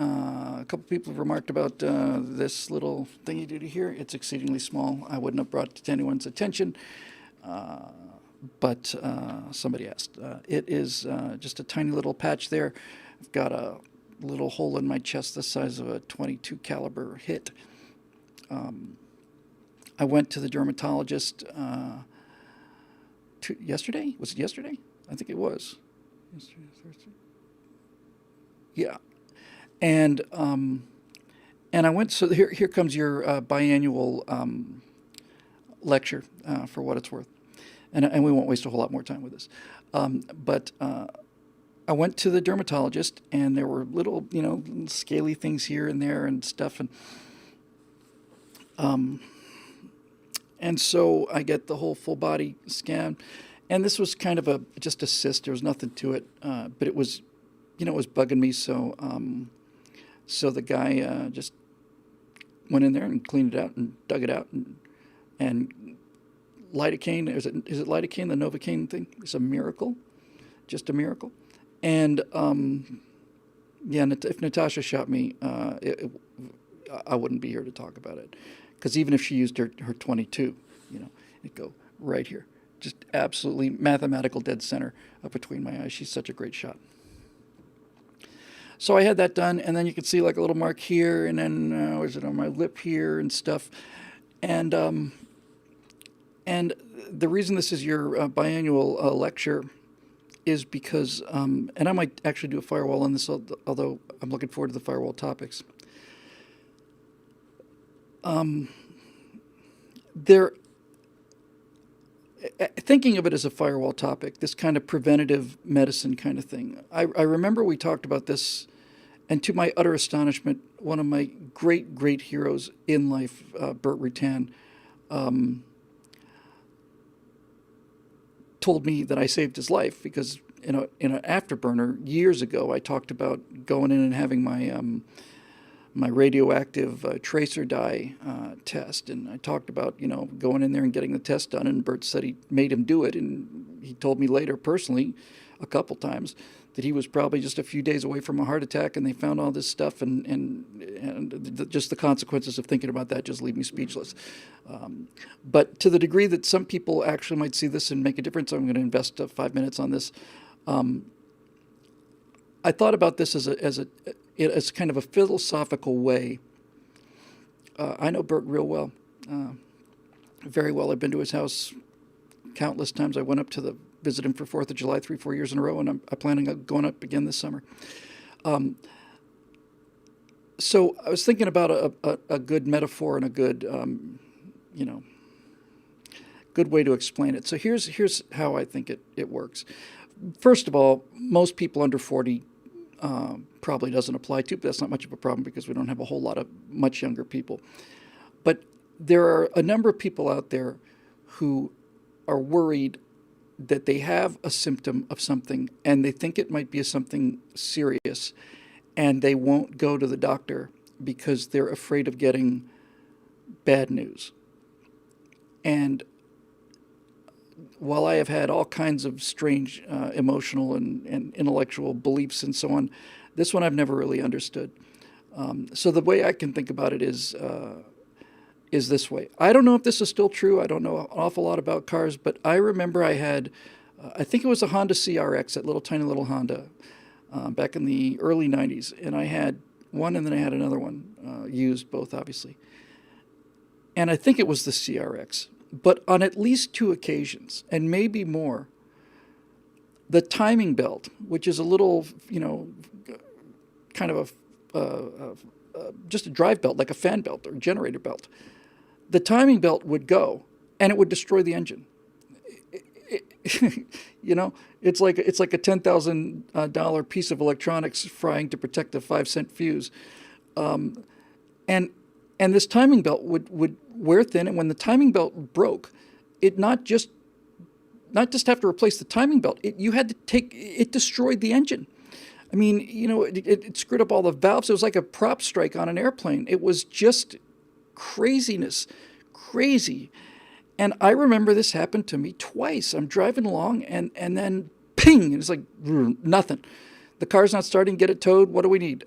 A couple people have remarked about this little thingy duty here. It's exceedingly small. I wouldn't have brought it to anyone's attention, but somebody asked. It is just a tiny little patch there. I've got a little hole in my chest the size of a .22 caliber hit. I went to the dermatologist yesterday. Was it yesterday? I think it was. Yesterday, Thursday. Yeah, and I went. So here comes your biannual lecture for what it's worth, and we won't waste a whole lot more time with this. But I went to the dermatologist, and there were little, scaly things here and there and stuff, and so I get the whole full body scan, and this was kind of just a cyst. There was nothing to it, but it was, it was bugging me. So the guy just went in there and cleaned it out and dug it out and lidocaine. Is it lidocaine, the Novocaine thing? It's a miracle, just a miracle. And if Natasha shot me, I wouldn't be here to talk about it, because even if she used her 22, it'd go right here, just absolutely mathematical dead center up between my eyes. She's such a great shot. So I had that done, and then you can see like a little mark here, and then was it on my lip here and stuff, and the reason this is your biannual lecture is because, and I might actually do a firewall on this, although I'm looking forward to the firewall topics. Thinking of it as a firewall topic, this kind of preventative medicine kind of thing. I remember we talked about this, and to my utter astonishment, one of my great, great heroes in life, Burt Rutan, told me that I saved his life, because in an afterburner years ago, I talked about going in and having my radioactive tracer dye test, and I talked about going in there and getting the test done, and Bert said he made him do it, and he told me later personally a couple times that he was probably just a few days away from a heart attack, and they found all this stuff, and just the consequences of thinking about that just leave me speechless. But to the degree that some people actually might see this and make a difference, I'm going to invest 5 minutes on this. I thought about this as kind of a philosophical way. I know Bert real well, very well. I've been to his house countless times. I went up to visit him for 4th of July 3-4 years in a row, and I'm planning on going up again this summer. So I was thinking about a good metaphor and a good, good way to explain it. So here's how I think it works. First of all, most people under 40 probably doesn't apply to, but that's not much of a problem because we don't have a whole lot of much younger people. But there are a number of people out there who are worried that they have a symptom of something and they think it might be something serious, and they won't go to the doctor because they're afraid of getting bad news. And while I have had all kinds of strange emotional and intellectual beliefs and so on, this one I've never really understood. So the way I can think about it is this way. I don't know if this is still true. I don't know an awful lot about cars, but I remember I had, I think it was a Honda CRX, that tiny little Honda, back in the early 90s. And I had one, and then I had another one, used, both obviously. And I think it was the CRX. But on at least 2 occasions, and maybe more, the timing belt, which is a little, kind of just a drive belt, like a fan belt or generator belt, the timing belt would go, and it would destroy the engine. It's like a $10,000 piece of electronics frying to protect a 5-cent fuse, and this timing belt would wear thin, and when the timing belt broke, it not just have to replace the timing belt. It destroyed the engine. I mean, it screwed up all the valves. It was like a prop strike on an airplane. It was just craziness, crazy. And I remember this happened to me twice. I'm driving along, and then ping, and it's like nothing. The car's not starting. Get it towed. What do we need?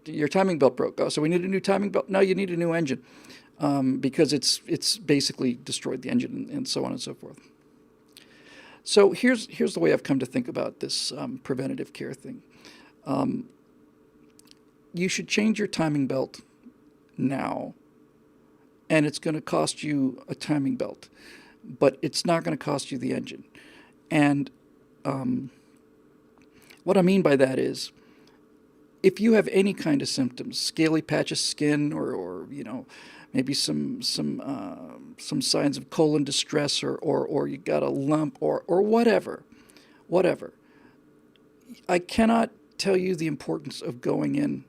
Your timing belt broke. Oh, so we need a new timing belt. No, you need a new engine because it's basically destroyed the engine and so on and so forth. So here's the way I've come to think about this preventative care thing. You should change your timing belt now, and it's going to cost you a timing belt, but it's not going to cost you the engine. And what I mean by that is, if you have any kind of symptoms, scaly patch of skin, or maybe some signs of colon distress, or you got a lump, or whatever, I cannot tell you the importance of going in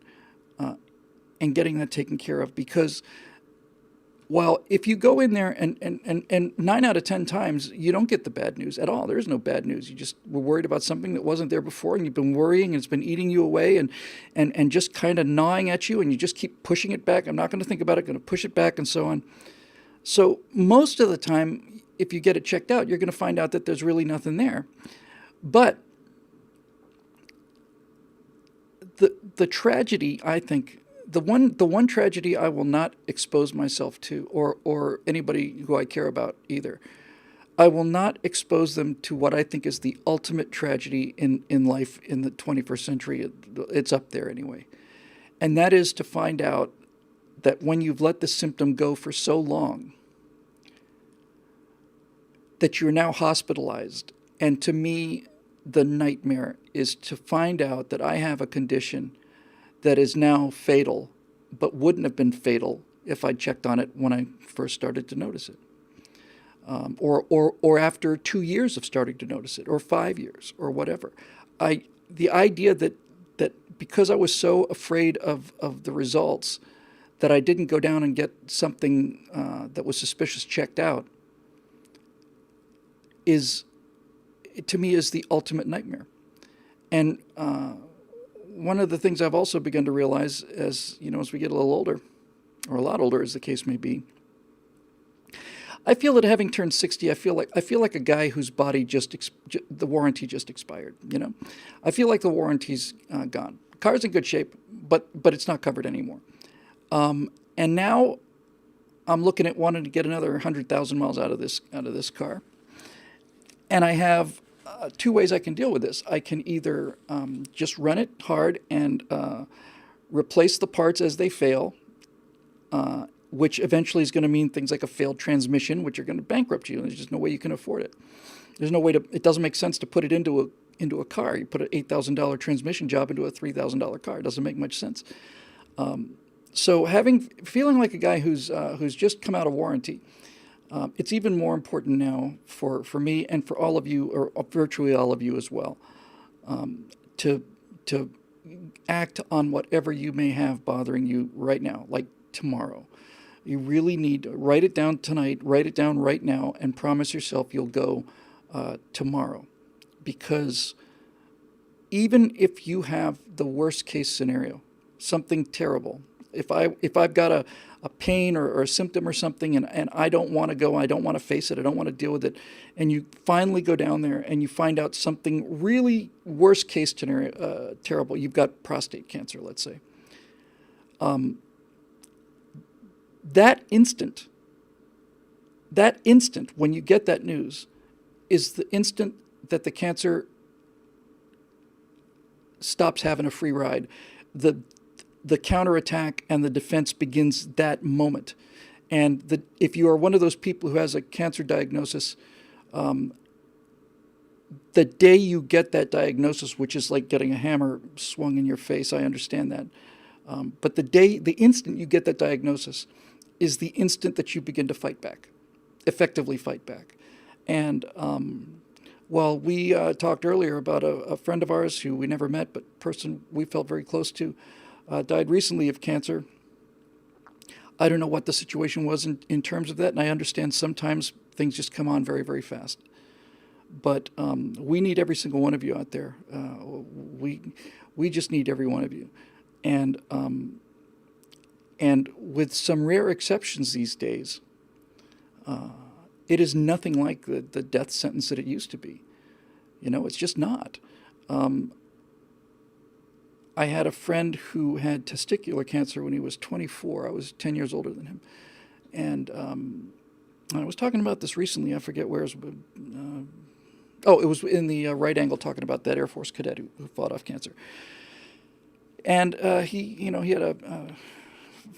and getting that taken care of, because while if you go in there and 9 out of 10 times you don't get the bad news at all. There is no bad news. You just were worried about something that wasn't there before, and you've been worrying, and it's been eating you away and just kind of gnawing at you, and you just keep pushing it back. I'm not going to think about it, going to push it back, and so on. So most of the time, if you get it checked out, you're going to find out that there's really nothing there. But the tragedy, I think, the one tragedy I will not expose myself to, or anybody who I care about either, I will not expose them to what I think is the ultimate tragedy in life in the 21st century. It's up there anyway. And that is to find out that when you've let the symptom go for so long, that you're now hospitalized. And to me, the nightmare is to find out that I have a condition that is now fatal, but wouldn't have been fatal if I checked on it when I first started to notice it, or after 2 years of starting to notice it, or 5 years, or whatever. The idea that because I was so afraid of the results that I didn't go down and get something that was suspicious checked out to me is the ultimate nightmare. And one of the things I've also begun to realize as we get a little older, or a lot older as the case may be, I feel that having turned 60, I feel like a guy whose body the warranty just expired. I feel like the warranty's gone. Car's in good shape, but it's not covered anymore. And now I'm looking at wanting to get another 100,000 miles out of this car. And I have 2 ways I can deal with this. I can either just run it hard and replace the parts as they fail, which eventually is going to mean things like a failed transmission, which are going to bankrupt you. There's just no way you can afford it. There's no way it doesn't make sense to put it into a car. You put an $8,000 transmission job into a $3,000 car. It doesn't make much sense. So feeling like a guy who's just come out of warranty, it's even more important now for me and for all of you, or virtually all of you as well, to act on whatever you may have bothering you right now, like tomorrow. You really need to write it down tonight, write it down right now, and promise yourself you'll go tomorrow. Because even if you have the worst case scenario, something terrible, if I've got a pain or a symptom or something, and I don't want to go, I don't want to face it, I don't want to deal with it, and you finally go down there and you find out something really worst case scenario, terrible, you've got prostate cancer, let's say. That instant when you get that news is the instant that the cancer stops having a free ride. The counterattack and the defense begins that moment. And if you are one of those people who has a cancer diagnosis, the day you get that diagnosis, which is like getting a hammer swung in your face, I understand that. But the instant you get that diagnosis is the instant that you begin to fight back, effectively fight back. And while we talked earlier about a friend of ours who we never met, but person we felt very close to, died recently of cancer. I don't know what the situation was in terms of that, and I understand sometimes things just come on very, very fast. But we need every single one of you out there. We just need every one of you. And with some rare exceptions these days, it is nothing like the death sentence that it used to be. It's just not. I had a friend who had testicular cancer when he was 24. I was 10 years older than him. And I was talking about this recently. I forget where. It was in the right angle, talking about that Air Force cadet who fought off cancer. And he had a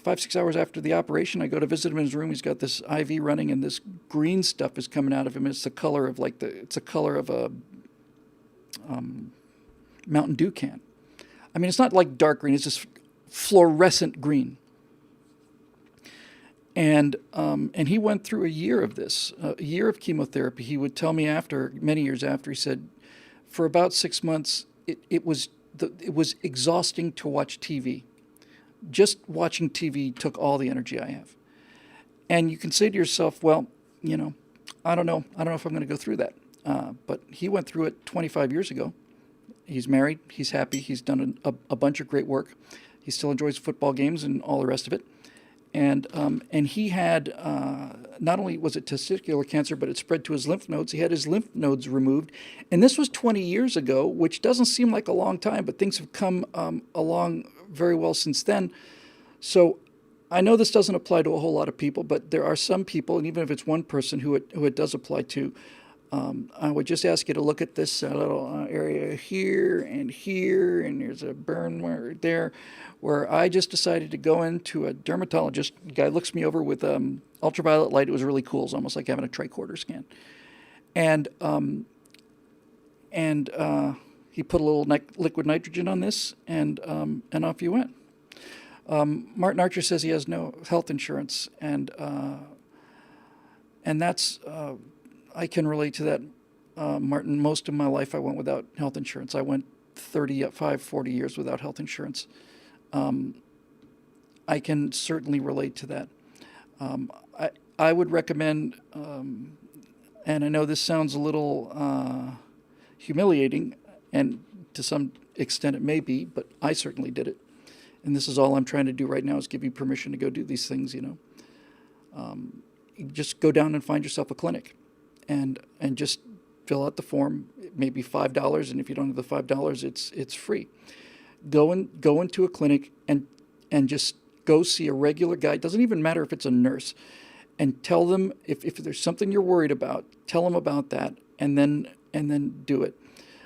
5-6 hours after the operation, I go to visit him in his room. He's got this IV running, and this green stuff is coming out of him. It's the color of a Mountain Dew can. I mean, it's not like dark green. It's just fluorescent green. And he went through a year of this, a year of chemotherapy. He would tell me many years after, he said, for about 6 months, it was exhausting to watch TV. Just watching TV took all the energy I have. And you can say to yourself, well, I don't know if I'm going to go through that. But he went through it 25 years ago. He's married. He's happy. He's done a bunch of great work. He still enjoys football games and all the rest of it. And he had, not only was it testicular cancer, but it spread to his lymph nodes. He had his lymph nodes removed. And this was 20 years ago, which doesn't seem like a long time, but things have come along very well since then. So I know this doesn't apply to a whole lot of people, but there are some people, and even if it's one person who it does apply to, I would just ask you to look at this little area here, and there's a burn right there, where I just decided to go into a dermatologist. The guy looks me over with ultraviolet light. It was really cool. It was almost like having a tricorder scan. And he put a little liquid nitrogen on this, and off you went. Martin Archer says he has no health insurance, and that's... I can relate to that, Martin. Most of my life I went without health insurance. I went 40 years without health insurance. I can certainly relate to that. I would recommend, and I know this sounds a little humiliating, and to some extent it may be, but I certainly did it. And this is all I'm trying to do right now, is give you permission to go do these things, You just go down and find yourself a clinic. And just fill out the form. It may be $5, and if you don't have the $5, it's free. Go into a clinic and just go see a regular guy. It doesn't even matter if it's a nurse, and tell them if there's something you're worried about. Tell them about that, and then do it.